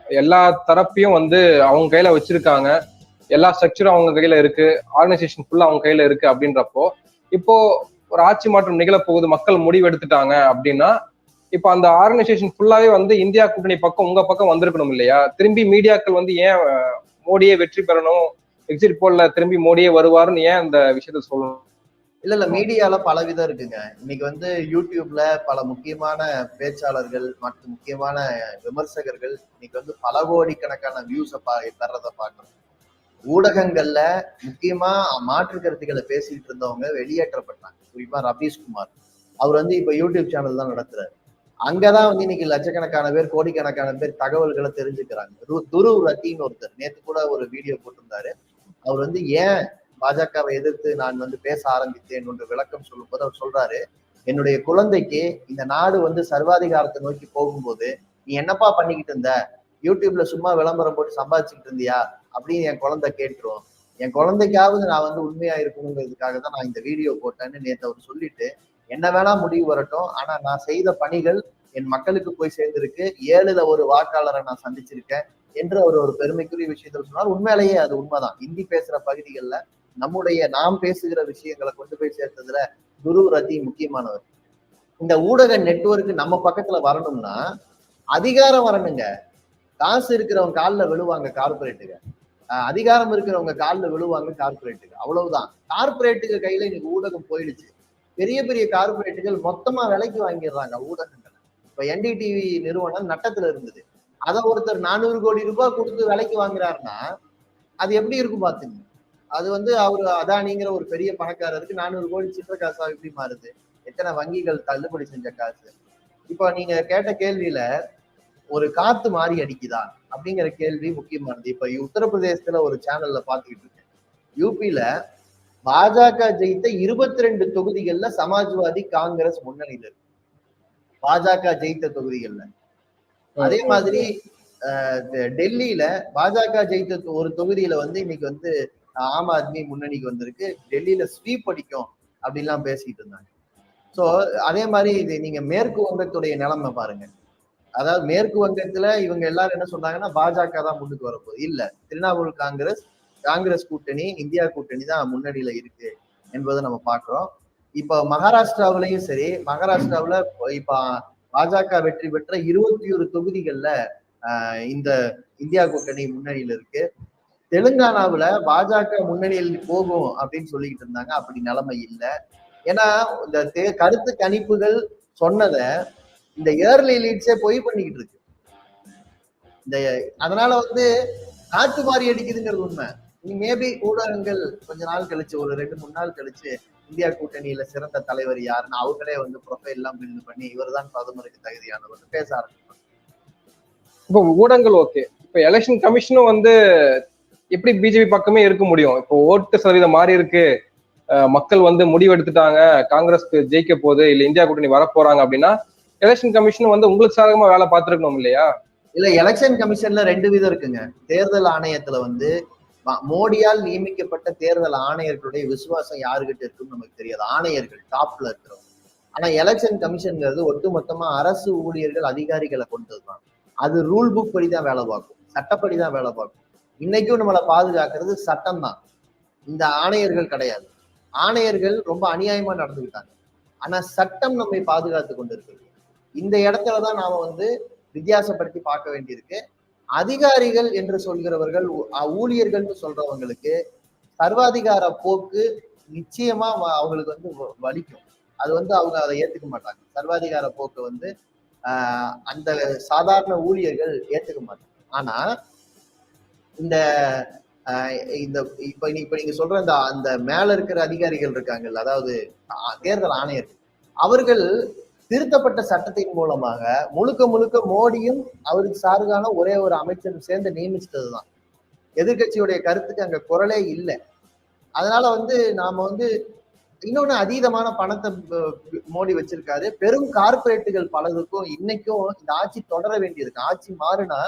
எல்லா தரப்பையும் வந்து அவங்க கையில வச்சிருக்காங்க, எல்லா ஸ்ட்ரக்சரும் அவங்க கையில இருக்கு, ஆர்கனைசேஷன் ஃபுல்லா அவங்க கையில இருக்கு அப்படின்றப்போ, இப்போ ஒரு ஆட்சி மாற்றம் நிகழப்போகுது, மக்கள் முடிவு எடுத்துட்டாங்க அப்படின்னா, இப்போ அந்த ஆர்கனைசேஷன் ஃபுல்லாவே வந்து இந்தியா கூட்டணி பக்கம் உங்க பக்கம் வந்திருக்கணும் இல்லையா? திரும்பி மீடியாக்கள் வந்து ஏன் மோடியே வெற்றி பெறணும், எக்ஸிட் போல்ல திரும்பி மோடியே வருவாருன்னு ஏன் அந்த விஷயத்த சொல்லணும்? இல்ல மீடியால பல விதம் இருக்குங்க. இன்னைக்கு வந்து யூடியூப்ல பல முக்கியமான பேச்சாளர்கள் மற்றும் முக்கியமான விமர்சகர்கள் இன்னைக்கு வந்து பல கோடிக்கணக்கான வியூஸை பெறதை பார்க்கணும். ஊடகங்கள்ல முக்கியமா மாற்று கருத்துக்களை பேசிட்டு இருந்தவங்க வெளியேற்றப்பட்டாங்க. குறிப்பா ரபீஷ்குமார், அவர் வந்து இப்ப யூடியூப் சேனல் தான் நடத்துறாரு. அங்கதான் வந்து இன்னைக்கு லட்சக்கணக்கான பேர், கோடிக்கணக்கான பேர் தகவல்களை தெரிஞ்சுக்கிறாங்க. துருவ் ரத்தின்னு ஒருத்தர் நேற்று கூட ஒரு வீடியோ போட்டிருந்தாரு. அவர் வந்து ஏன் பாஜகவை எதிர்த்து நான் வந்து பேச ஆரம்பித்தேன் என்று விளக்கம் சொல்லும் போது அவர் சொல்றாரு, என்னுடைய குழந்தைக்கு இந்த நாடு வந்து சர்வாதிகாரத்தை நோக்கி போகும்போது நீ என்னப்பா பண்ணிக்கிட்டு இருந்த, யூடியூப்ல சும்மா விளம்பரம் போட்டு சம்பாதிச்சுக்கிட்டு இருந்தியா அப்படின்னு என் குழந்தை கேட்டுரும். என் குழந்தைக்காவது நான் வந்து உண்மையா இருக்கணுங்கிறதுக்காக தான் நான் இந்த வீடியோ போட்டேன்னு நேற்று அவர் சொல்லிட்டு, என்ன வேணா முடிவு வரட்டும், ஆனா நான் செய்த பணிகள் என் மக்களுக்கு போய் சேர்ந்திருக்கு, 7ல ஒரு வாக்காளரை நான் சந்திச்சிருக்கேன் என்று அவர் ஒரு பெருமைக்குரிய விஷயத்தில் சொன்னார். உண்மையிலேயே அது உண்மைதான். ஹிந்தி பேசுற பகுதிகளில் நம்முடைய நாம் பேசுகிற விஷயங்களை கொண்டு போய் சேர்த்ததுல துருவ் ரத்தி முக்கியமானவர். இந்த ஊடக நெட்வொர்க் நம்ம பக்கத்துல வரணும்னா அதிகாரம் வரணுங்க. காசு இருக்கிறவங்க காலில் விழுவாங்க கார்பரேட்டுங்க, அதிகாரம் இருக்கிறவங்க காலில் விழுவாங்க கார்பரேட்டுங்க, அவ்வளவுதான். கார்பரேட்டுக்கு கையில இன்னைக்கு ஊடகம் போயிடுச்சு. பெரிய பெரிய கார்பரேட்டுகள் மொத்தமா விலைக்கு வாங்கிடுறாங்க ஊடகங்களை. இப்ப என்டிடிவி நிறுவனம் நட்டத்துல இருந்தது, அதை ஒருத்தர் 400 கோடி ரூபாய் கொடுத்து விலைக்கு வாங்குறாருன்னா அது எப்படி இருக்கும் பாத்துங்க. அது வந்து அவரு அதானிங்கிற ஒரு பெரிய பணக்காரருக்கு 400 கோடி சில்லற காசா எப்படி மாறுது? எத்தனை வங்கிகள் தள்ளுபடி செஞ்ச காசு? இப்போ நீங்க கேட்ட கேள்வியில ஒரு காத்து மாறி அடிக்குதா அப்படிங்கிற கேள்வி முக்கியமானது. இப்ப உத்தரப்பிரதேசத்துல ஒரு சேனல்ல பாத்துக்கிட்டு இருக்கேன். யூபியில பாஜக ஜெயித்த 22 தொகுதிகள்ல சமாஜ்வாதி காங்கிரஸ் முன்னணியில இருக்கு, பாஜக ஜெயித்த தொகுதிகள்ல. அதே மாதிரி டெல்லியில பாஜக ஜெயித்த ஒரு தொகுதியில வந்து இன்னைக்கு வந்து ஆம் ஆத்மி முன்னணிக்கு வந்திருக்கு. டெல்லியில ஸ்வீப் அடிக்கும் அப்படின்லாம் பேசிட்டு இருந்தாங்க. சோ அதே மாதிரி இது நீங்க மேற்கு வங்கத்துடைய நிலைமை பாருங்க. அதாவது மேற்கு வங்கத்துல இவங்க எல்லாரும் என்ன சொல்றாங்கன்னா பாஜக தான் முன்னுக்கு வரப்போகுது. இல்ல, திரிணாமுல் காங்கிரஸ், காங்கிரஸ் கூட்டணி, இந்தியா கூட்டணி தான் முன்னணியில இருக்கு என்பதை நம்ம பாக்குறோம். இப்ப மகாராஷ்டிராவிலையும் சரி, மகாராஷ்டிராவுல இப்ப பாஜக வெற்றி பெற்ற 21 தொகுதிகள்ல இந்த இந்தியா கூட்டணி முன்னணியில இருக்கு. தெலுங்கானாவுல பாஜக முன்னணியில் போகும் அப்படின்னு சொல்லிக்கிட்டு இருந்தாங்க. அப்படி நிலைமை இல்லை. ஏன்னா இந்த கருத்து கணிப்புகள் சொன்னதை இந்த ஏர்லி லீட்ஸே பொய் பண்ணிக்கிட்டு இருக்கு. இந்த அதனால வந்து காற்று மாறி அடிக்குதுங்கிறது உண்மை. மேபி ஊடகங்கள் கொஞ்ச நாள் கழிச்சு, ஒரு 2-3 நாள் கழிச்சு, இந்தியா கூட்டணியில சிறந்த தலைவர் யாருன்னு அவங்களே வந்து ப்ரொஃபைல் எல்லாம் பில்ட் பண்ணி இவர் தான் பிரதமருக்கு தகுதியானவர் பேச ஆரம்பிப்பாங்க. இப்போ ஊடகங்கள் ஓகே, இப்ப எலெக்ஷன் கமிஷனும் வந்து எப்படி பிஜேபி பக்கமே இருக்க முடியும்? இப்போ ஓட்டு சதவீதம் மாறி இருக்கு, மக்கள் வந்து முடிவு எடுத்துட்டாங்க, காங்கிரஸ்க்கு ஜெயிக்க போகுது, இல்ல இந்தியா கூட்டணி வரப்போறாங்க அப்படின்னா எலெக்ஷன் கமிஷன் வந்து உங்களுக்கு சாதகமா வேலை பார்த்துருக்கணும் இல்லையா? இல்ல, எலெக்ஷன் கமிஷன்ல 2 விதம் இருக்குங்க. தேர்தல் ஆணையத்துல வந்து மோடியால் நியமிக்கப்பட்ட தேர்தல் ஆணையர்களுடைய விசுவாசம் யாருகிட்ட இருக்குன்னு நமக்கு தெரியாது. ஆணையர்கள் டாப்ல இருக்கிறவங்க. ஆனா எலெக்ஷன் கமிஷன்ங்கிறது ஒட்டுமொத்தமா அரசு ஊழியர்கள், அதிகாரிகளை கொண்டதுதான். அது ரூல் புக் படிதான் வேலை பார்க்கும், சட்டப்படிதான் வேலை பார்க்கும். இன்னைக்கும் நம்மளை பாதுகாக்கிறது சட்டம் தான், இந்த ஆணையர்கள் கிடையாது. ஆணையர்கள் ரொம்ப அநியாயமா நடந்துக்கிட்டாங்க. ஆனா சட்டம் நம்மை பாதுகாத்து கொண்டிருக்கிறது. இந்த இடத்துலதான் நாம வந்து வித்தியாசப்படுத்தி பார்க்க வேண்டியிருக்கு. அதிகாரிகள் என்று சொல்கிறவர்கள், ஊழியர்கள் சொல்றவங்களுக்கு சர்வாதிகார போக்கு நிச்சயமா அவங்களுக்கு வந்து வலிக்கும். அது வந்து அவங்க அதை ஏத்துக்க மாட்டாங்க. சர்வாதிகார போக்கு வந்து அந்த சாதாரண ஊழியர்கள் ஏத்துக்க மாட்டாங்க. ஆனா இந்த இந்த இப்ப நீங்க சொல்ற அந்த மேல இருக்கிற அதிகாரிகள் இருக்காங்கல்ல, அதாவது தேர்தல் ஆணையர்கள், அவர்கள் திருத்தப்பட்ட சட்டத்தின் மூலமாக முழுக்க முழுக்க மோடியும் அவருக்கு சார்பான ஒரே ஒரு அமைச்சரும் சேர்ந்து நியமிச்சதுதான். எதிர்கட்சியுடைய கருத்துக்கு அங்க குரலே இல்லை. அதனால வந்து நாம வந்து இன்னொன்னு, அதீதமான பணத்தை மோடி வச்சிருக்காரு. பெரும் கார்பரேட்டுகள் பலருக்கும் இன்னைக்கும் இந்த ஆட்சி தொடர வேண்டியிருக்கு. ஆட்சி மாறுனா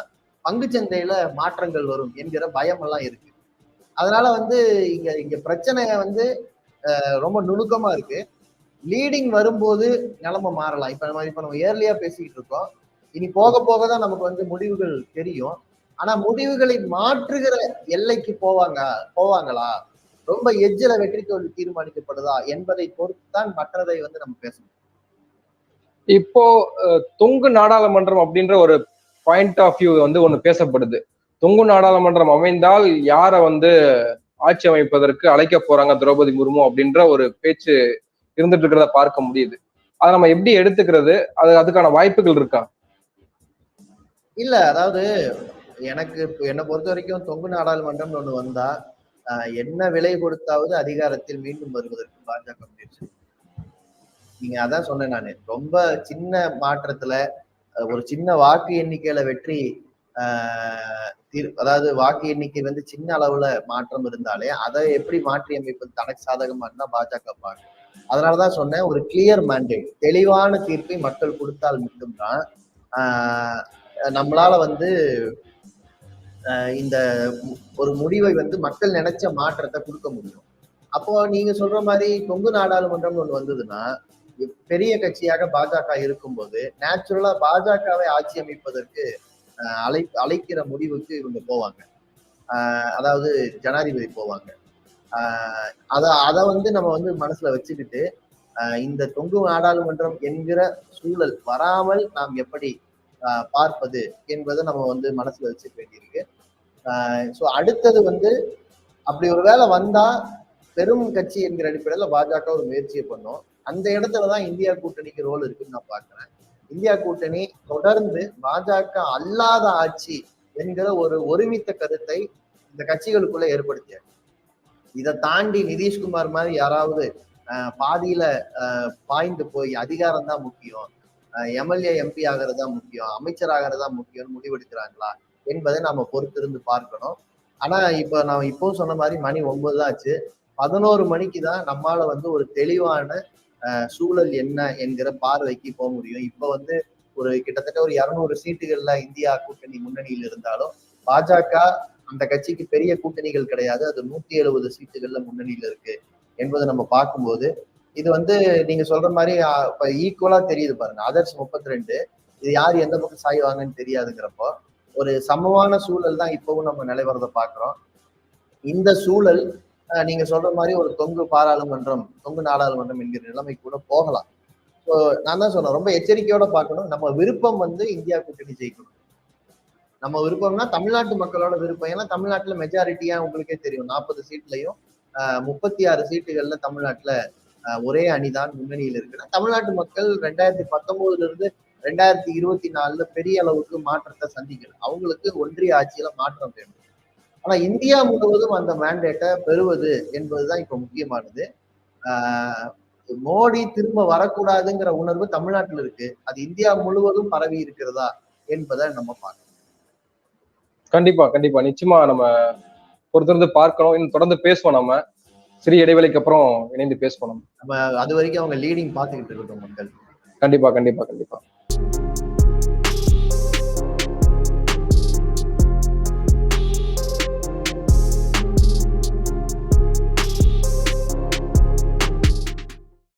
பங்குச்சந்தையில மாற்றங்கள் வரும் என்கிற பயம் எல்லாம் இருக்கு. அதனால வந்து இங்க பிரச்சனை வந்து ரொம்ப நுணுக்கமா இருக்கு. லீடிங் வரும்போது நிலைமை மாறலாம். இப்ப நம்ம ஏர்லியா பேசிக்கிட்டு இருக்கோம். இனி போக போக தான் நமக்கு வந்து முடிவுகள் தெரியும். ஆனா முடிவுகளை மாற்றுகிற எல்லைக்கு போவாங்களா, ரொம்ப எஜ்ஜில வெற்றி தோல்வி தீர்மானிக்கப்படுதா என்பதை பொறுத்துதான் மற்றதை வந்து நம்ம பேசணும். இப்போ தொங்கு நாடாளுமன்றம் அப்படின்ற ஒரு பாயிண்ட் ஆஃப் வியூ வந்து ஒண்ணு பேசப்படுது. தொங்கு நாடாளுமன்றம் அமைந்தால் யார வந்து ஆட்சி அமைப்பதற்கு அழைக்க போறாங்க திரௌபதி முர்மு அப்படின்ற ஒரு பேச்சு இருந்துட்டு இருக்கிறத பார்க்க முடியுது. அதை நம்ம எப்படி எடுத்துக்கிறது? அதுக்கான வாய்ப்புகள் இருக்கா? இல்ல, அதாவது எனக்கு என்னை பொறுத்த வரைக்கும் தொங்கு நாடாளுமன்றம் ஒண்ணு வந்தா என்ன விலை கொடுத்தாவது அதிகாரத்தில் மீண்டும் வருவதற்கு பாஜக முயற்சி. நீங்க அதான் சொன்னேன் நானு, ரொம்ப சின்ன மாற்றத்துல ஒரு சின்ன வாக்கு எண்ணிக்கையில வெற்றி, அதாவது வாக்கு எண்ணிக்கை வந்து சின்ன அளவுல மாற்றம் இருந்தாலே அதை எப்படி மாற்றி அமைப்பது தனக்கு சாதகமா இருந்தா பாஜக பார்க்கும். அதனாலதான் சொன்னேன், ஒரு கிளியர் மேண்டேட், தெளிவான தீர்ப்பை மக்கள் கொடுத்தால் மட்டும்தான் நம்மளால வந்து இந்த ஒரு முடிவை வந்து மக்கள் நினைச்ச மாற்றத்தை கொடுக்க முடியும். அப்போ நீங்க சொல்ற மாதிரி தொங்கு நாடாளுமன்றம் ஒண்ணு வந்ததுன்னா, பெரிய கட்சியாக பாஜக இருக்கும்போது நேச்சுரலா பாஜகவை ஆட்சி அமைப்பதற்கு அழைக்கிற முடிவுக்கு இவங்க போவாங்க. அதாவது ஜனாதிபதி போவாங்க. அதை வந்து நம்ம வந்து மனசுல வச்சுக்கிட்டு இந்த தொங்கு நாடாளுமன்றம் என்கிற சூழல் வராமல் நாம் எப்படி பார்ப்பது என்பதை நம்ம வந்து மனசுல வச்சுக்க வேண்டியிருக்கு. ஸோ அடுத்தது வந்து அப்படி ஒரு வேலை வந்தா பெரும் கட்சி என்கிற அடிப்படையில பாஜக ஒரு முயற்சியை பண்ணும். அந்த இடத்துலதான் இந்தியா கூட்டணிக்கு ரோல் இருக்குன்னு நான் பாக்குறேன். இந்தியா கூட்டணி தொடர்ந்து பாஜக அல்லாத ஆட்சி என்கிற ஒரு ஒருமித்த கருத்தை இந்த கட்சிகளுக்குள்ள ஏற்படுத்தியாச்சு. இதை தாண்டி நிதிஷ்குமார் மாதிரி யாராவது பாதியில பாய்ந்து போய் அதிகாரம் தான் முக்கியம், எம்எல்ஏ எம்பி ஆகிறது தான் முக்கியம், அமைச்சர் ஆகிறது தான் முக்கியம்னு முடிவெடுக்கிறாங்களா என்பதை நாம பொறுத்திருந்து பார்க்கணும். ஆனா இப்ப நான் இப்பவும் சொன்ன மாதிரி மணி 9 தான் ஆச்சு. 11 மணிக்கு தான் நம்மால வந்து ஒரு தெளிவான சூழல் என்ன என்கிற பார்வைக்கு போக முடியும். இப்ப வந்து ஒரு கிட்டத்தட்ட ஒரு 200 சீட்டுகள்ல இந்தியா கூட்டணி முன்னணியில் இருந்தாலும் பாஜக அந்த கட்சிக்கு பெரிய கூட்டணிகள் கிடையாது. அது 170 சீட்டுகள்ல முன்னணியில இருக்கு என்பதை நம்ம பார்க்கும்போது இது வந்து நீங்க சொல்ற மாதிரி இப்ப ஈக்குவலா தெரியுது பாருங்க. அதர்ஸ் 32, இது யார் எந்த பக்கம் சாய்வாங்கன்னு தெரியாதுங்கிறப்போ ஒரு சமமான சூழல் தான் இப்பவும் நம்ம நிலைவரத பாக்குறோம். இந்த சூழல் நீங்க சொல்ற மாதிரி ஒரு தொங்கு பாராளுமன்றம், தொங்கு நாடாளுமன்றம் என்கிற நிலைமை கூட போகலாம். ஸோ நான் தான் சொன்னேன், ரொம்ப எச்சரிக்கையோட பார்க்கணும். நம்ம விருப்பம் வந்து இந்தியா கூட்டணி ஜெயிக்கணும். நம்ம விருப்பம்னா தமிழ்நாட்டு மக்களோட விருப்பம். ஏன்னா தமிழ்நாட்டுல மெஜாரிட்டியா உங்களுக்கே தெரியும், 40 சீட்லயும் 36 சீட்டுகள்ல தமிழ்நாட்டுல ஒரே அணிதான் முன்னணியில் இருக்குன்னா, தமிழ்நாட்டு மக்கள் 2019 இருந்து 2024 பெரிய அளவுக்கு மாற்றத்தை சந்திக்கல. அவங்களுக்கு ஒன்றிய ஆட்சியில மாற்றம் வேணும். ஆனா இந்தியா முழுவதும் அந்த மேண்டேட்டை பெறுவது என்பதுதான் இப்ப முக்கியமானது. ஆஹ் மோடி திரும்ப வரக்கூடாதுங்கிற உணர்வு தமிழ்நாட்டில் இருக்கு. அது இந்தியா முழுவதும் பரவி இருக்கிறதா என்பதை நம்ம பார்க்கணும். கண்டிப்பா கண்டிப்பா நிச்சயமா நம்ம பொறுத்திருந்து பார்க்கணும். இன்னும் தொடர்ந்து பேசுவோம். நம்ம சிறிய இடைவெளிக்கு அப்புறம் இணைந்து பேசுவோம். நம்ம அது வரைக்கும் அவங்க லீடிங் பார்த்துக்கிட்டு இருக்கட்டும் மக்கள். கண்டிப்பா கண்டிப்பா கண்டிப்பா.